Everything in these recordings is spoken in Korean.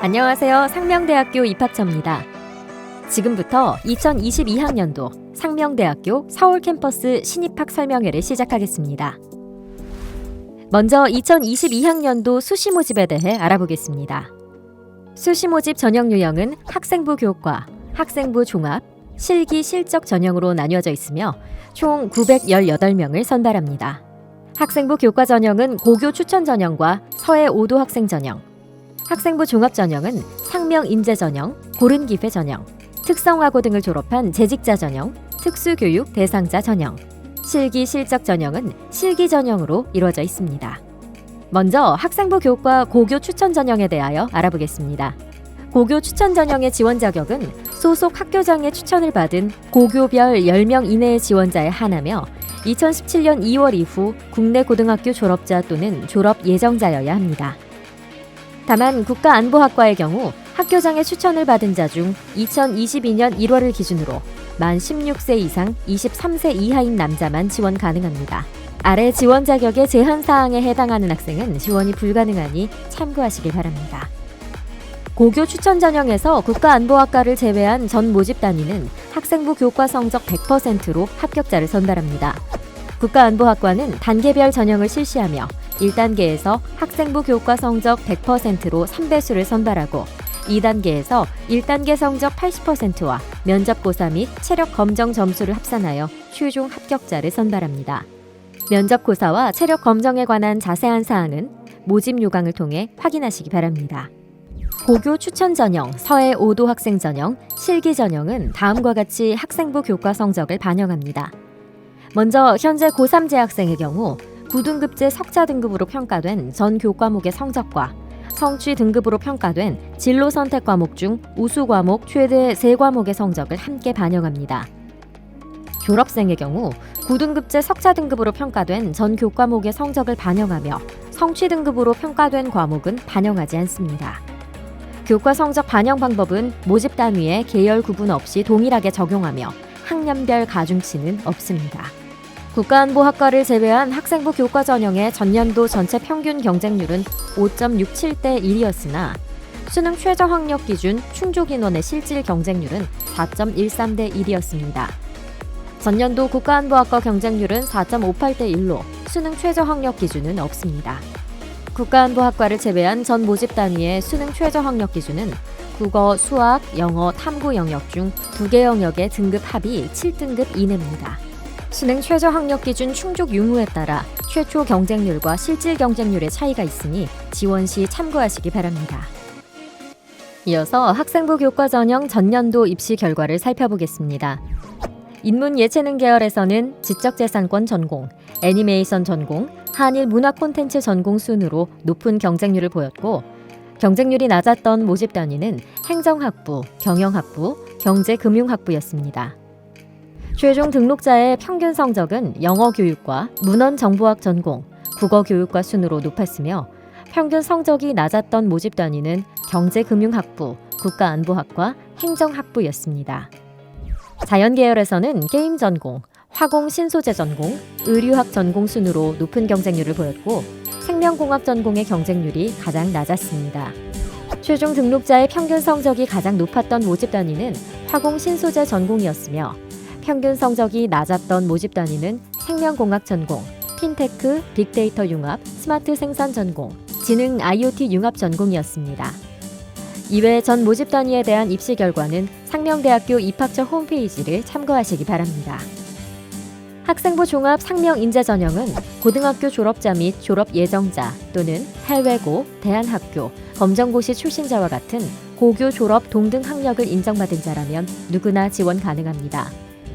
안녕하세요. 상명대학교 입학처입니다. 지금부터 2022학년도 상명대학교 서울 캠퍼스 신입학 설명회를 시작하겠습니다. 먼저 2022학년도 수시 모집에 대해 알아보겠습니다. 수시 모집 전형 유형은 학생부 교과, 학생부 종합, 실기 실적 전형으로 나뉘어져 있으며 총 918명을 선발합니다. 학생부 교과 전형은 고교 추천 전형과 서해 5도 학생 전형, 학생부 종합 전형은 상명 인재 전형, 고른 기회 전형, 특성화고 등을 졸업한 재직자 전형, 특수교육 대상자 전형, 실기 실적 전형은 실기 전형으로 이루어져 있습니다. 먼저 학생부 교과 고교 추천 전형에 대하여 알아보겠습니다. 고교 추천 전형의 지원 자격은 소속 학교장의 추천을 받은 고교별 10명 이내의 지원자에 한하며 2017년 2월 이후 국내 고등학교 졸업자 또는 졸업 예정자여야 합니다. 다만 국가안보학과의 경우 학교장의 추천을 받은 자 중 2022년 1월을 기준으로 만 16세 이상 23세 이하인 남자만 지원 가능합니다. 아래 지원 자격의 제한 사항에 해당하는 학생은 지원이 불가능하니 참고하시길 바랍니다. 고교 추천 전형에서 국가안보학과를 제외한 전 모집 단위는 학생부 교과 성적 100%로 합격자를 선발합니다. 국가안보학과는 단계별 전형을 실시하며 1단계에서 학생부 교과 성적 100%로 3배수를 선발하고 2단계에서 1단계 성적 80%와 면접고사 및 체력 검정 점수를 합산하여 최종 합격자를 선발합니다. 면접고사와 체력 검정에 관한 자세한 사항은 모집 요강을 통해 확인하시기 바랍니다. 고교 추천 전형, 서해 5도 학생 전형, 실기 전형은 다음과 같이 학생부 교과 성적을 반영합니다. 먼저 현재 고3 재학생의 경우 9등급제 석자 등급으로 평가된 전 교과목의 성적과 성취 등급으로 평가된 진로 선택 과목 중 우수 과목 최대 3과목의 성적을 함께 반영합니다. 졸업생의 경우 9등급제 석자 등급으로 평가된 전 교과목의 성적을 반영하며 성취 등급으로 평가된 과목은 반영하지 않습니다. 교과 성적 반영 방법은 모집 단위에 계열 구분 없이 동일하게 적용하며 학년별 가중치는 없습니다. 국가안보학과를 제외한 학생부 교과 전형의 전년도 전체 평균 경쟁률은 5.67대 1이었으나 수능 최저 학력 기준 충족 인원의 실질 경쟁률은 4.13대 1이었습니다. 전년도 국가안보학과 경쟁률은 4.58대 1로 수능 최저 학력 기준은 없습니다. 국가안보학과를 제외한 전 모집 단위의 수능 최저 학력 기준은 국어, 수학, 영어, 탐구 영역 중 2개 영역의 등급 합이 7등급 이내입니다. 수능 최저 학력 기준 충족 유무에 따라 최초 경쟁률과 실질 경쟁률의 차이가 있으니 지원 시 참고하시기 바랍니다. 이어서 학생부 교과 전형 전년도 입시 결과를 살펴보겠습니다. 인문 예체능 계열에서는 지적재산권 전공, 애니메이션 전공, 한일 문화 콘텐츠 전공 순으로 높은 경쟁률을 보였고 경쟁률이 낮았던 모집 단위는 행정학부, 경영학부, 경제금융학부였습니다. 최종 등록자의 평균 성적은 영어교육과 문헌정보학 전공, 국어교육과 순으로 높았으며 평균 성적이 낮았던 모집 단위는 경제금융학부, 국가안보학과 행정학부였습니다. 자연계열에서는 게임 전공, 화공 신소재 전공, 의류학 전공 순으로 높은 경쟁률을 보였고 생명공학 전공의 경쟁률이 가장 낮았습니다. 최종 등록자의 평균 성적이 가장 높았던 모집 단위는 화공 신소재 전공이었으며 평균 성적이 낮았던 모집 단위는 생명공학 전공, 핀테크, 빅데이터 융합, 스마트 생산 전공, 지능 IoT 융합 전공이었습니다. 이외 전 모집 단위에 대한 입시 결과는 상명대학교 입학처 홈페이지를 참고하시기 바랍니다. 학생부 종합 상명 인재 전형은 고등학교 졸업자 및 졸업 예정자 또는 해외고, 대안학교, 검정고시 출신자와 같은 고교 졸업 동등 학력을 인정받은 자라면 누구나 지원 가능합니다.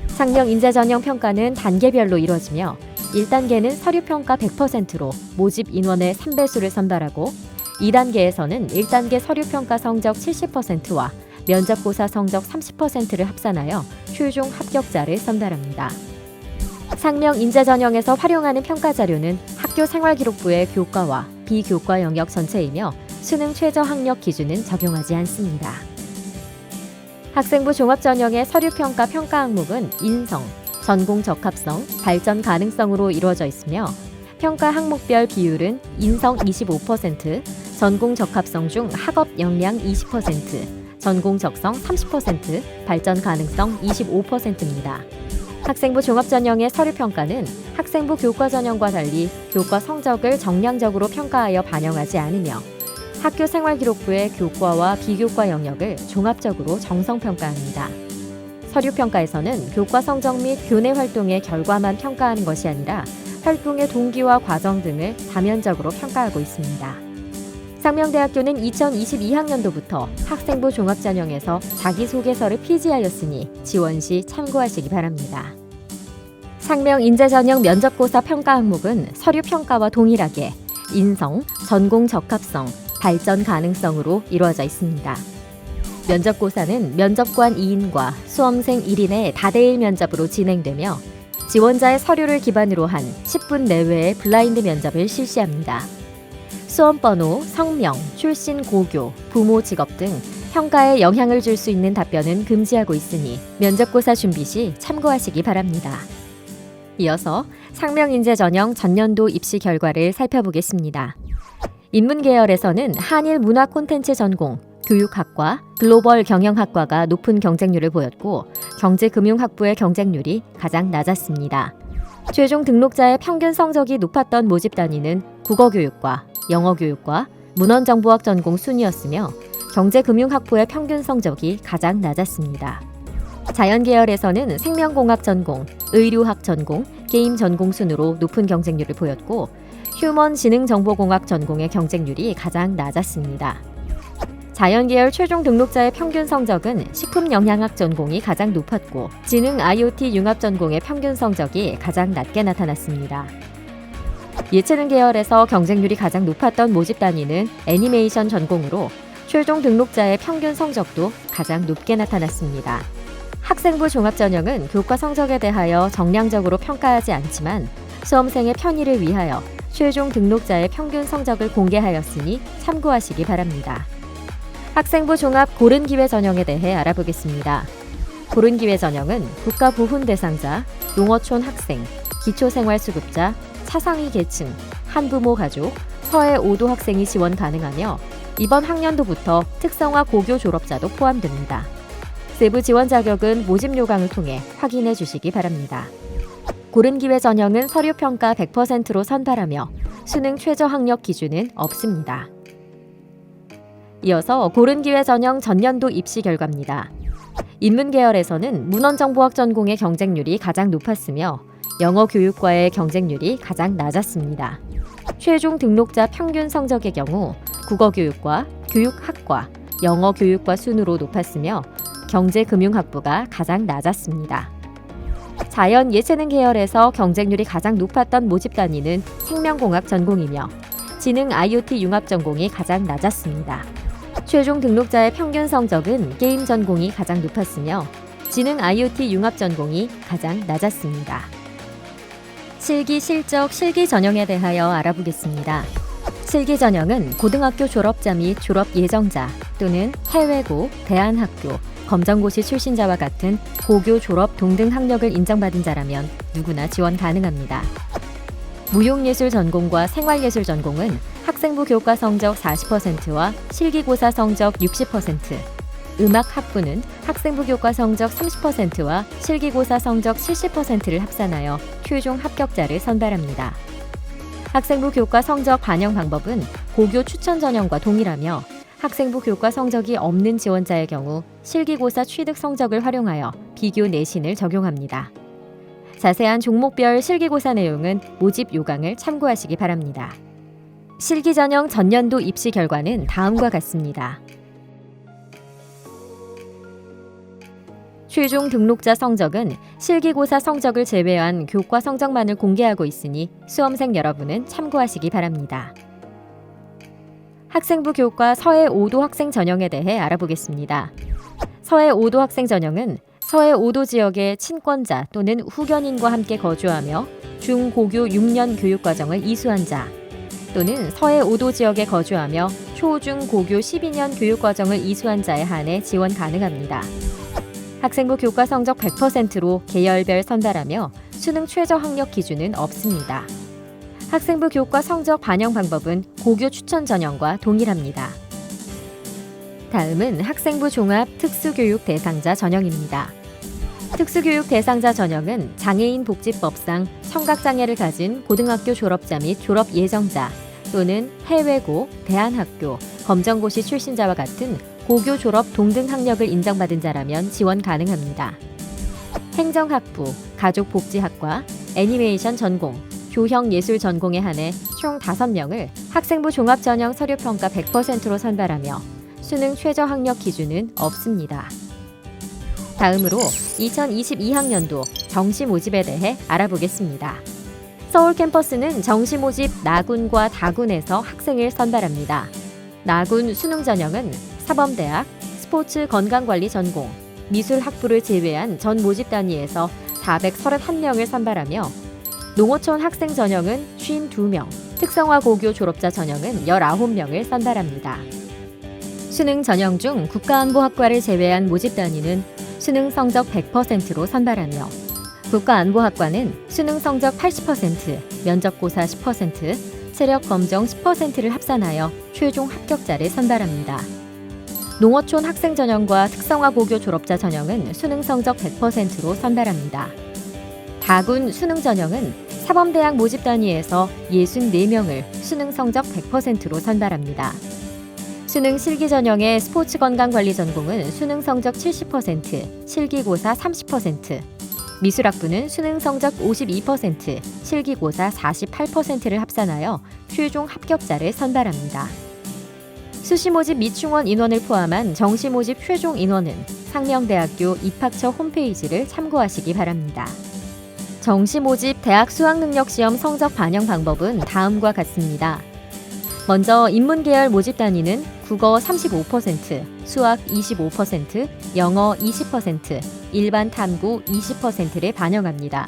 상명 인재 전형 평가는 단계별로 이루어지며 1단계는 서류평가 100%로 모집 인원의 3배수를 선발하고 2단계에서는 1단계 서류평가 성적 70%와 면접고사 성적 30%를 합산하여 최종 합격자를 선발합니다. 상명 인재 전형에서 활용하는 평가 자료는 학교 생활기록부의 교과와 비교과 영역 전체이며 수능 최저 학력 기준은 적용하지 않습니다. 학생부 종합전형의 서류평가 평가 항목은 인성, 전공 적합성, 발전 가능성으로 이루어져 있으며 평가 항목별 비율은 인성 25%, 전공 적합성 중 학업 역량 20%, 전공 적성 30%, 발전 가능성 25%입니다. 학생부 종합전형의 서류평가는 학생부 교과 전형과 달리 교과 성적을 정량적으로 평가하여 반영하지 않으며 학교 생활기록부의 교과와 비교과 영역을 종합적으로 정성평가합니다. 서류평가에서는 교과 성적 및 교내 활동의 결과만 평가하는 것이 아니라 활동의 동기와 과정 등을 다면적으로 평가하고 있습니다. 상명대학교는 2022학년도부터 학생부 종합전형에서 자기소개서를 폐지하였으니 지원 시 참고하시기 바랍니다. 상명인재전형 면접고사 평가 항목은 서류평가와 동일하게 인성, 전공 적합성, 발전 가능성으로 이루어져 있습니다. 면접고사는 면접관 2인과 수험생 1인의 다대일 면접으로 진행되며 지원자의 서류를 기반으로 한 10분 내외의 블라인드 면접을 실시합니다. 수험번호, 성명, 출신 고교, 부모 직업 등 평가에 영향을 줄 수 있는 답변은 금지하고 있으니 면접고사 준비 시 참고하시기 바랍니다. 이어서 상명인재 전형 전년도 입시 결과를 살펴보겠습니다. 인문계열에서는 한일 문화 콘텐츠 전공, 교육학과, 글로벌 경영학과가 높은 경쟁률을 보였고 경제금융학부의 경쟁률이 가장 낮았습니다. 최종 등록자의 평균 성적이 높았던 모집 단위는 국어교육과, 영어교육과, 문헌정보학 전공 순이었으며 경제금융학부의 평균 성적이 가장 낮았습니다. 자연계열에서는 생명공학 전공, 의료학 전공, 게임 전공 순으로 높은 경쟁률을 보였고 휴먼지능정보공학 전공의 경쟁률이 가장 낮았습니다. 자연계열 최종 등록자의 평균 성적은 식품영양학 전공이 가장 높았고 지능 IoT 융합 전공의 평균 성적이 가장 낮게 나타났습니다. 예체능 계열에서 경쟁률이 가장 높았던 모집 단위는 애니메이션 전공으로 최종 등록자의 평균 성적도 가장 높게 나타났습니다. 학생부 종합전형은 교과 성적에 대하여 정량적으로 평가하지 않지만 수험생의 편의를 위하여 최종 등록자의 평균 성적을 공개하였으니 참고하시기 바랍니다. 학생부 종합 고른기회 전형에 대해 알아보겠습니다. 고른기회 전형은 국가보훈 대상자, 농어촌 학생, 기초생활수급자, 차상위 계층, 한부모 가족, 서해 5도 학생이 지원 가능하며 이번 학년도부터 특성화 고교 졸업자도 포함됩니다. 세부 지원 자격은 모집 요강을 통해 확인해 주시기 바랍니다. 고른기회 전형은 서류평가 100%로 선발하며 수능 최저 학력 기준은 없습니다. 이어서 고른기회 전형 전년도 입시 결과입니다. 인문계열에서는 문헌정보학 전공의 경쟁률이 가장 높았으며 영어교육과의 경쟁률이 가장 낮았습니다. 최종 등록자 평균 성적의 경우 국어교육과, 교육학과, 영어교육과 순으로 높았으며 경제금융학부가 가장 낮았습니다. 자연 예체능 계열에서 경쟁률이 가장 높았던 모집 단위는 생명공학 전공이며 지능 IoT 융합 전공이 가장 낮았습니다. 최종 등록자의 평균 성적은 게임 전공이 가장 높았으며 지능 IoT 융합 전공이 가장 낮았습니다. 실기 실적 실기 전형에 대하여 알아보겠습니다. 실기 전형은 고등학교 졸업자 및 졸업 예정자 또는 해외고, 대안학교, 검정고시 출신자와 같은 고교 졸업 동등 학력을 인정받은 자라면 누구나 지원 가능합니다. 무용예술 전공과 생활예술 전공은 학생부 교과 성적 40%와 실기고사 성적 60%, 음악 학부는 학생부 교과 성적 30%와 실기고사 성적 70%를 합산하여 최종 합격자를 선발합니다. 학생부 교과 성적 반영 방법은 고교 추천 전형과 동일하며 학생부 교과 성적이 없는 지원자의 경우 실기고사 취득 성적을 활용하여 비교 내신을 적용합니다. 자세한 종목별 실기고사 내용은 모집 요강을 참고하시기 바랍니다. 실기 전형 전년도 입시 결과는 다음과 같습니다. 최종 등록자 성적은 실기고사 성적을 제외한 교과 성적만을 공개하고 있으니 수험생 여러분은 참고하시기 바랍니다. 학생부 교과 서해 5도 학생 전형에 대해 알아보겠습니다. 서해 5도 학생 전형은 서해 5도 지역의 친권자 또는 후견인과 함께 거주하며 중고교 6년 교육과정을 이수한 자 또는 서해 5도 지역에 거주하며 초중고교 12년 교육과정을 이수한 자에 한해 지원 가능합니다. 학생부 교과 성적 100%로 계열별 선발하며 수능 최저 학력 기준은 없습니다. 학생부 교과 성적 반영 방법은 고교 추천 전형과 동일합니다. 다음은 학생부 종합 특수교육 대상자 전형입니다. 특수교육 대상자 전형은 장애인 복지법상 청각장애를 가진 고등학교 졸업자 및 졸업 예정자 또는 해외고, 대안학교, 검정고시 출신자와 같은 고교 졸업 동등 학력을 인정받은 자라면 지원 가능합니다. 행정학부, 가족복지학과, 애니메이션 전공, 교형예술 전공에 한해 총 5명을 학생부 종합전형 서류평가 100%로 선발하며 수능 최저 학력 기준은 없습니다. 다음으로 2022학년도 정시 모집에 대해 알아보겠습니다. 서울 캠퍼스는 정시 모집 나군과 다군에서 학생을 선발합니다. 나군 수능 전형은 사범대학, 스포츠 건강관리 전공, 미술학부를 제외한 전 모집 단위에서 431명을 선발하며 농어촌 학생 전형은 52명, 특성화 고교 졸업자 전형은 19명을 선발합니다. 수능 전형 중 국가안보학과를 제외한 모집 단위는 수능 성적 100%로 선발하며 국가안보학과는 수능 성적 80%, 면접고사 10%, 세력 검정 10%를 합산하여 최종 합격자를 선발합니다. 농어촌 학생 전형과 특성화 고교 졸업자 전형은 수능 성적 100%로 선발합니다. 다군 수능 전형은 사범대학 모집 단위에서 64명을 수능 성적 100%로 선발합니다. 수능 실기 전형의 스포츠 건강관리 전공은 수능 성적 70%, 실기고사 30%, 미술학부는 수능 성적 52%, 실기고사 48%를 합산하여 최종 합격자를 선발합니다. 수시 모집 미충원 인원을 포함한 정시 모집 최종 인원은 상명대학교 입학처 홈페이지를 참고하시기 바랍니다. 정시 모집 대학 수학능력시험 성적 반영 방법은 다음과 같습니다. 먼저 인문계열 모집 단위는 국어 35%, 수학 25%, 영어 20%, 일반 탐구 20%를 반영합니다.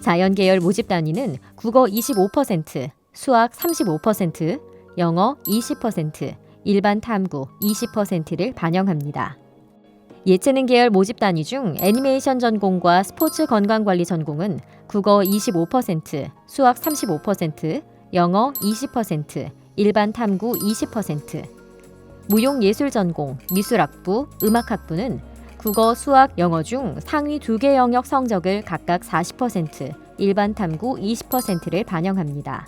자연계열 모집 단위는 국어 25%, 수학 35%, 영어 20%, 일반 탐구 20%를 반영합니다. 예체능 계열 모집 단위 중 애니메이션 전공과 스포츠 건강관리 전공은 국어 25%, 수학 35%, 영어 20%, 일반 탐구 20%, 무용예술 전공, 미술학부, 음악학부는 국어, 수학, 영어 중 상위 2개 영역 성적을 각각 40%, 일반 탐구 20%를 반영합니다.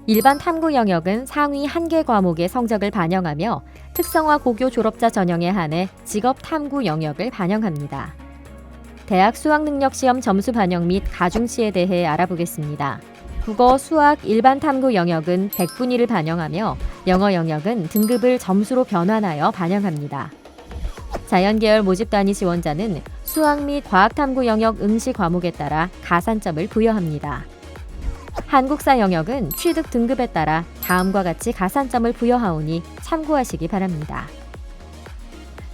일반 탐구 영역은 상위 1개 과목의 성적을 반영하며 특성화 고교 졸업자 전형에 한해 직업 탐구 영역을 반영합니다. 대학 수학능력시험 점수 반영 및 가중치에 대해 알아보겠습니다. 국어, 수학, 일반 탐구 영역은 100분위를 반영하며 영어 영역은 등급을 점수로 변환하여 반영합니다. 자연계열 모집 단위 지원자는 수학 및 과학 탐구 영역 응시 과목에 따라 가산점을 부여합니다. 한국사 영역은 취득 등급에 따라 다음과 같이 가산점을 부여하오니 참고하시기 바랍니다.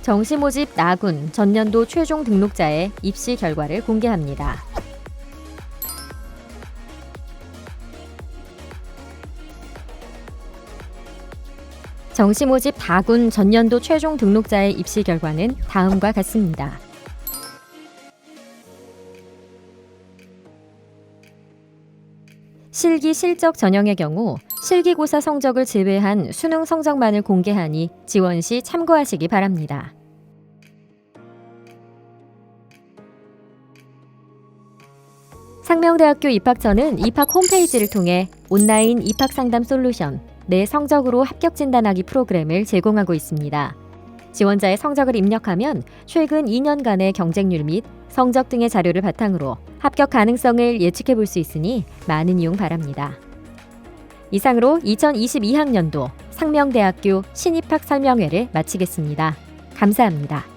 정시 모집 나군 전년도 최종 등록자의 입시 결과를 공개합니다. 정시 모집 다군 전년도 최종 등록자의 입시 결과는 다음과 같습니다. 실기 실적 전형의 경우 실기고사 성적을 제외한 수능 성적만을 공개하니 지원 시 참고하시기 바랍니다. 상명대학교 입학처는 입학 홈페이지를 통해 온라인 입학 상담 솔루션 내 성적으로 합격 진단하기 프로그램을 제공하고 있습니다. 지원자의 성적을 입력하면 최근 2년간의 경쟁률 및 성적 등의 자료를 바탕으로 합격 가능성을 예측해 볼 수 있으니 많은 이용 바랍니다. 이상으로 2022학년도 상명대학교 신입학 설명회를 마치겠습니다. 감사합니다.